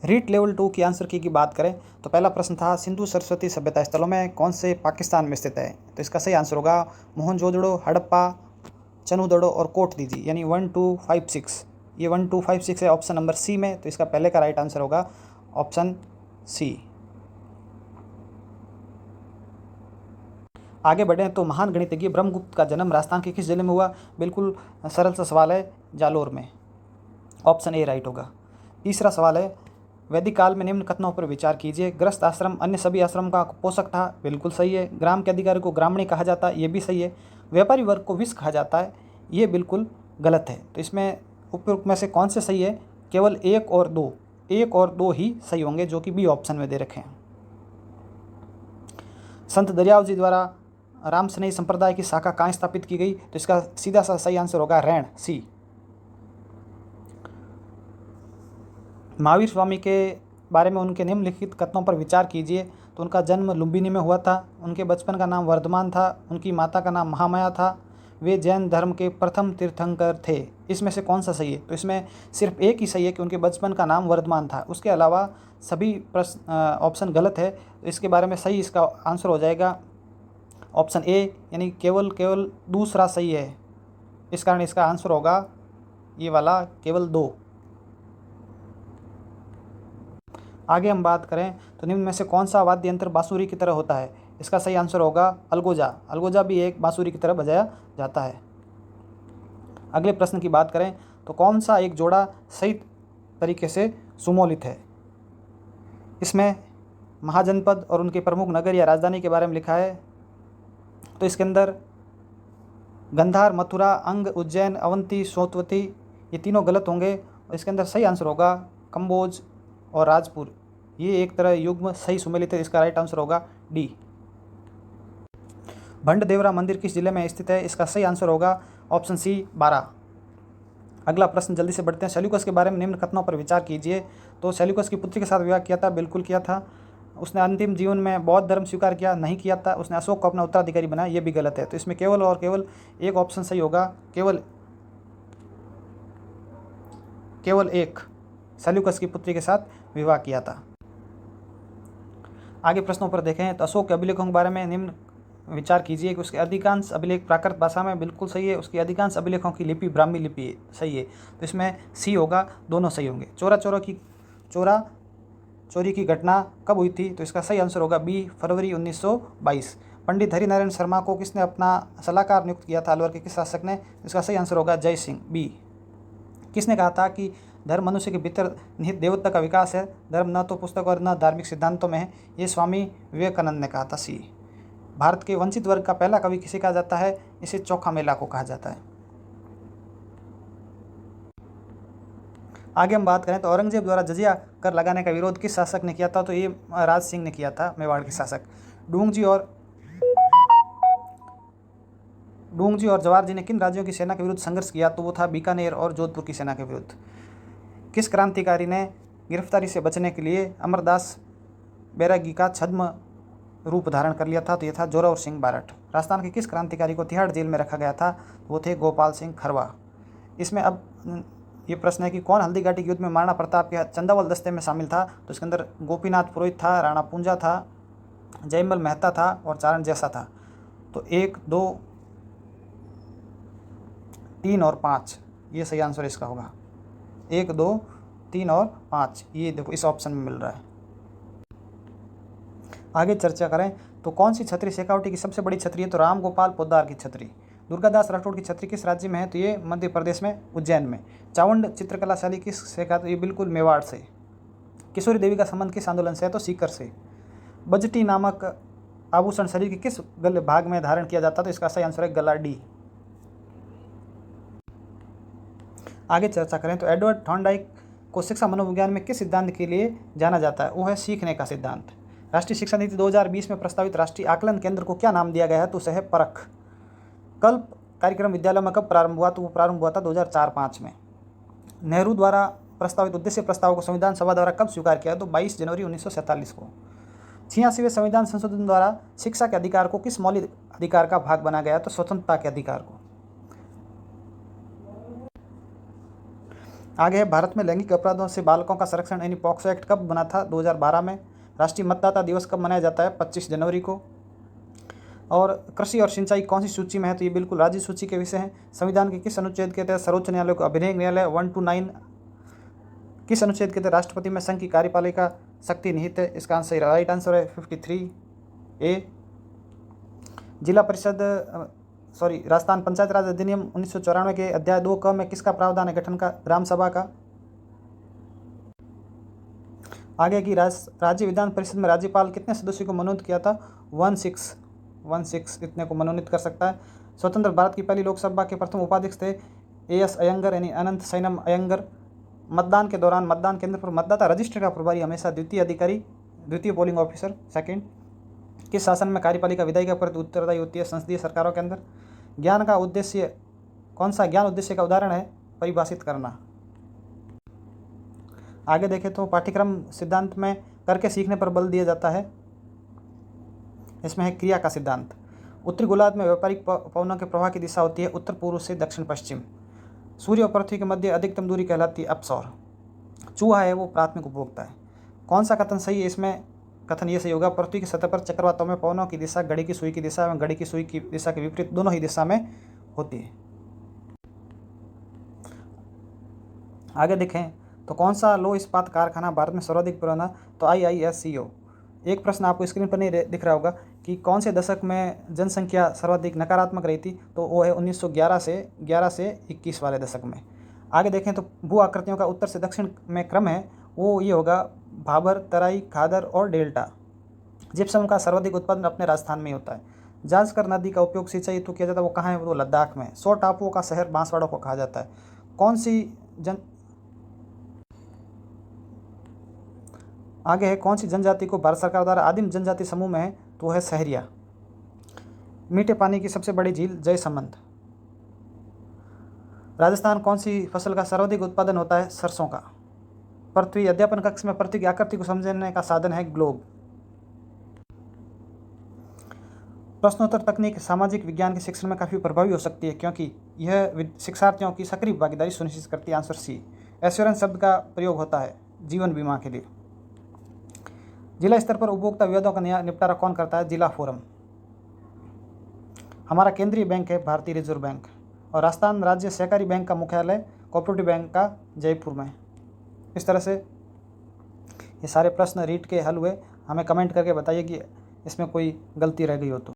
REET level 2 की answer की बात करें तो पहला प्रश्न था सिंधु सरस्वती सभ्यता स्थलों में कौन से पाकिस्तान में स्थित है। तो इसका सही आंसर होगा मोहनजोदड़ो, हड़प्पा, चनुदड़ो और कोट दीजी, यानी 1 2 5 6। ये 1 2 5 6 है ऑप्शन नंबर सी में। तो इसका पहले का राइट आंसर होगा ऑप्शन सी। आगे बढ़ें तो महान गणितज्ञ ब्रह्मगुप्त का जन्म राजस्थान के किस जिले में हुआ। बिल्कुल सरल सा सवाल है, जालोर में। ऑप्शन ए राइट होगा। तीसरा सवाल है वैदिक काल में निम्न कथनों पर विचार कीजिए। ग्रस्त आश्रम अन्य सभी आश्रम का पोषक था, बिल्कुल सही है। ग्राम के अधिकारी को ग्रामणी कहा जाता है, ये भी सही है। व्यापारी वर्ग को विष कहा जाता है, ये बिल्कुल गलत है। तो इसमें उपयुक्त में से कौन से सही है। केवल एक और दो ही सही होंगे, जो कि बी ऑप्शन में दे रखे हैं। संत दरियाव जी द्वारा राम स्नेही संप्रदाय की शाखा कहाँ स्थापित की गई। तो इसका सीधा सा सही आंसर होगा रैण, सी। महावीर स्वामी के बारे में उनके निम्नलिखित कथनों पर विचार कीजिए। तो उनका जन्म लुम्बिनी में हुआ था, उनके बचपन का नाम वर्धमान था, उनकी माता का नाम महामाया था, वे जैन धर्म के प्रथम तीर्थंकर थे। इसमें से कौन सा सही है। तो इसमें सिर्फ एक ही सही है कि उनके बचपन का नाम वर्धमान था, उसके अलावा सभी प्रश्न ऑप्शन गलत है। तो इसके बारे में सही इसका आंसर हो जाएगा ऑप्शन ए, यानी केवल दूसरा सही है। इस कारण इसका आंसर होगा ये वाला केवल 2। आगे हम बात करें तो निम्न में से कौन सा वाद्य यंत्र बांसुरी की तरह होता है। इसका सही आंसर होगा अलगोजा। अलगोजा भी एक बांसुरी की तरह बजाया जाता है। अगले प्रश्न की बात करें तो कौन सा एक जोड़ा सही तरीके से सुमोलित है। इसमें महाजनपद और उनके प्रमुख नगर या राजधानी के बारे में लिखा है। तो इसके अंदर गंधार, मथुरा, अंग, उज्जैन, अवंती, सोतवती, ये तीनों गलत होंगे। और इसके अंदर सही आंसर होगा कंबोज और राजपुर, ये एक तरह युग्म सही सुमेलित है। इसका राइट आंसर होगा डी। भंड-देवरा मंदिर किस जिले में स्थित है। इसका सही आंसर होगा ऑप्शन सी 12। अगला प्रश्न जल्दी से बढ़ते हैं। सेल्यूकस के बारे में निम्न कथनों पर विचार कीजिए। तो सेल्यूकस की पुत्री के साथ विवाह किया था, बिल्कुल किया था। उसने अंतिम जीवन में बौद्ध धर्म स्वीकार किया, नहीं किया था। उसने अशोक को अपना उत्तराधिकारी बनाया, ये भी गलत है। तो इसमें केवल और केवल एक ऑप्शन सही होगा, केवल एक, सेल्यूकस की पुत्री के साथ विवाह किया था। आगे प्रश्नों पर देखें तो अशोक के अभिलेखों के बारे में निम्न विचार कीजिए कि उसके अधिकांश अभिलेख प्राकृत भाषा में, बिल्कुल सही है। उसकी अधिकांश अभिलेखों की लिपि ब्राह्मी लिपि है, सही है। तो इसमें सी होगा, दोनों सही होंगे। चोरी की घटना कब हुई थी। तो इसका सही आंसर होगा बी, फरवरी 1922। पंडित हरिनारायण शर्मा को किसने अपना सलाहकार नियुक्त किया था अलवर के किस शासक ने। इसका सही आंसर होगा जय सिंह, बी। किसने कहा था कि धर्म मनुष्य के भीतर निहित देवत्व का विकास है, धर्म न तो पुस्तक और न धार्मिक सिद्धांतों में है। ये स्वामी विवेकानंद ने कहा था, सी। भारत के वंचित वर्ग का पहला कवि किसे कहा जाता है। इसे चोखा मेला को कहा जाता है। आगे हम बात करें तो औरंगजेब द्वारा जजिया कर लगाने का विरोध किस शासक ने किया था। तो ये राज सिंह ने किया था, मेवाड़ के शासक। डूंगजी और जवाहर जी ने किन राज्यों की सेना के विरुद्ध संघर्ष किया। तो वो था बीकानेर और जोधपुर की सेना के विरुद्ध। किस क्रांतिकारी ने गिरफ्तारी से बचने के लिए अमरदास बैरागी का छद्म रूप धारण कर लिया था। तो ये था जोरावर सिंह बारठ। राजस्थान के किस क्रांतिकारी को तिहाड़ जेल में रखा गया था। वो थे गोपाल सिंह खरवा। इसमें अब ये प्रश्न है कि कौन हल्दी घाटी के युद्ध में महाराणा प्रताप के चंदावल दस्ते में शामिल था। तो इसके अंदर गोपीनाथ पुरोहित था, राणा पूंजा था, जयमल मेहता था और चारण जैसा था। तो 1 2 3 और 5 ये सही आंसर इसका होगा। 1 2 3 और 5 ये देखो इस ऑप्शन में मिल रहा है। आगे चर्चा करें तो कौन सी छतरी शेखावटी की सबसे बड़ी छतरी है। तो राम गोपाल पोद्दार की छतरी। दुर्गादास राठौड़ की छतरी किस राज्य में है। तो ये मध्य प्रदेश में, उज्जैन में। चावंड चित्रकला शैली किस से का। तो ये बिल्कुल मेवाड़ से। किशोरी देवी का संबंध किस आंदोलन से है। तो सीकर से। बजटी नामक आभूषण शरीर के किस गले भाग में धारण किया जाता। तो इसका सही आंसर है गला, डी। आगे चर्चा करें तो एडवर्ड थॉर्नडाइक को शिक्षा मनोविज्ञान में किस सिद्धांत के लिए जाना जाता है। वो है सीखने का सिद्धांत। राष्ट्रीय शिक्षा नीति 2020 में प्रस्तावित राष्ट्रीय आकलन केंद्र को क्या नाम दिया गया है। तो उसे है परख। कल्प कार्यक्रम विद्यालय में कब प्रारंभ हुआ। तो वो प्रारंभ हुआ था 2004-05 में। नेहरू द्वारा प्रस्तावित उद्देश्य प्रस्ताव को संविधान सभा द्वारा कब स्वीकार किया। तो 22 जनवरी 1947 को। 86वें संविधान संशोधन द्वारा शिक्षा के अधिकार को किस मौलिक अधिकार का भाग बनाया गया। तो स्वतंत्रता के अधिकार को। आगे है, भारत में लैंगिक अपराधों से बालकों का संरक्षण यानी पॉक्सो एक्ट कब बना था? 2012 में। राष्ट्रीय मतदाता दिवस कब मनाया जाता है? 25 जनवरी को। और कृषि और सिंचाई कौन सी सूची में है? तो ये बिल्कुल राज्य सूची के विषय हैं। संविधान के किस अनुच्छेद के तहत सर्वोच्च न्यायालय को अभिन्न न्यायालय 1 to 9? किस अनुच्छेद के तहत राष्ट्रपति में संघ की कार्यपालिका शक्ति निहित है? इसका आंसर राइट आंसर है 53A। जिला परिषद राजस्थान पंचायत राज अधिनियम 1994 के अध्याय 2 क में किसका प्रावधान है गठन का? ग्राम सभा का। आगे की राज्य विधान परिषद में राज्यपाल कितने सदस्यों को मनोनीत किया था? 16 इतने को मनोनीत कर सकता है। स्वतंत्र भारत की पहली लोकसभा के प्रथम उपाध्यक्ष थे AS अयंगर यानी अनंत सैनम अयंगर। मतदान के दौरान मतदान केंद्र पर मतदाता रजिस्टर का प्रभारी हमेशा द्वितीय पोलिंग ऑफिसर सेकंड। किस शासन में कार्यपालिका विधायिका प्रति उत्तरदायी होती है? संसदीय सरकारों के अंदर। कौन सा ज्ञान उद्देश्य का उदाहरण है? परिभाषित करना। आगे देखें तो पाठ्यक्रम सिद्धांत में करके सीखने पर बल दिया जाता है। इसमें है क्रिया का सिद्धांत। उत्तरी गोलार्ध में व्यापारिक पवनों के प्रवाह की दिशा होती है उत्तर पूर्व से दक्षिण पश्चिम। सूर्य और पृथ्वी के मध्य अधिकतम दूरी कहलाती है अपसौर। चूहा है वो प्राथमिक उपभोक्ता है। कौन सा कथन सही है? इसमें कथन ये सही होगा, पृथ्वी की सतह पर चक्रवातों में पवनों की दिशा घड़ी की सुई की दिशा एवं घड़ी की सुई की दिशा के विपरीत दोनों ही दिशा में होती है। आगे देखें तो कौन सा लौह इस्पात कारखाना भारत में सर्वाधिक पुराना? तो IISCO। एक प्रश्न आपको स्क्रीन पर नहीं दिख रहा होगा कि कौन से दशक में जनसंख्या सर्वाधिक नकारात्मक रही थी? तो वो है 1911 से 21 वाले दशक में। आगे देखें तो भू आकृतियों का उत्तर से दक्षिण में क्रम है वो ये होगा भाबर, तराई, खादर और डेल्टा। जिप्सम का सर्वाधिक उत्पादन अपने राजस्थान में ही होता है। जांजकर नदी का उपयोग सिंचाई हेतु किया जाता है वो कहाँ है? वो लद्दाख में। 100 टापुओं का शहर बांसवाड़ा को कहा जाता है। कौन सी जनजाति को भारत सरकार द्वारा आदिम जनजाति समूह में है? तो है सहरिया। मीठे पानी की सबसे बड़ी झील जयसमंद। राजस्थान कौन सी फसल का सर्वाधिक उत्पादन होता है? सरसों का। पृथ्वी अध्यापन कक्ष में पृथ्वी की आकृति को समझने का साधन है ग्लोब। प्रश्नोत्तर तकनीक सामाजिक विज्ञान के शिक्षण में काफ़ी प्रभावी हो सकती है क्योंकि यह शिक्षार्थियों की सक्रिय भागीदारी सुनिश्चित करती है। Answer C। एश्योरेंस शब्द का प्रयोग होता है जीवन बीमा के लिए। जिला स्तर पर उपभोक्ता विवादों का निपटारा कौन करता है? जिला फोरम। हमारा केंद्रीय बैंक है भारतीय रिजर्व बैंक। और राजस्थान राज्य सहकारी बैंक का मुख्यालय कोऑपरेटिव बैंक का जयपुर में। इस तरह से ये सारे प्रश्न रीट के हल हुए। हमें कमेंट करके बताइए कि इसमें कोई गलती रह गई हो तो।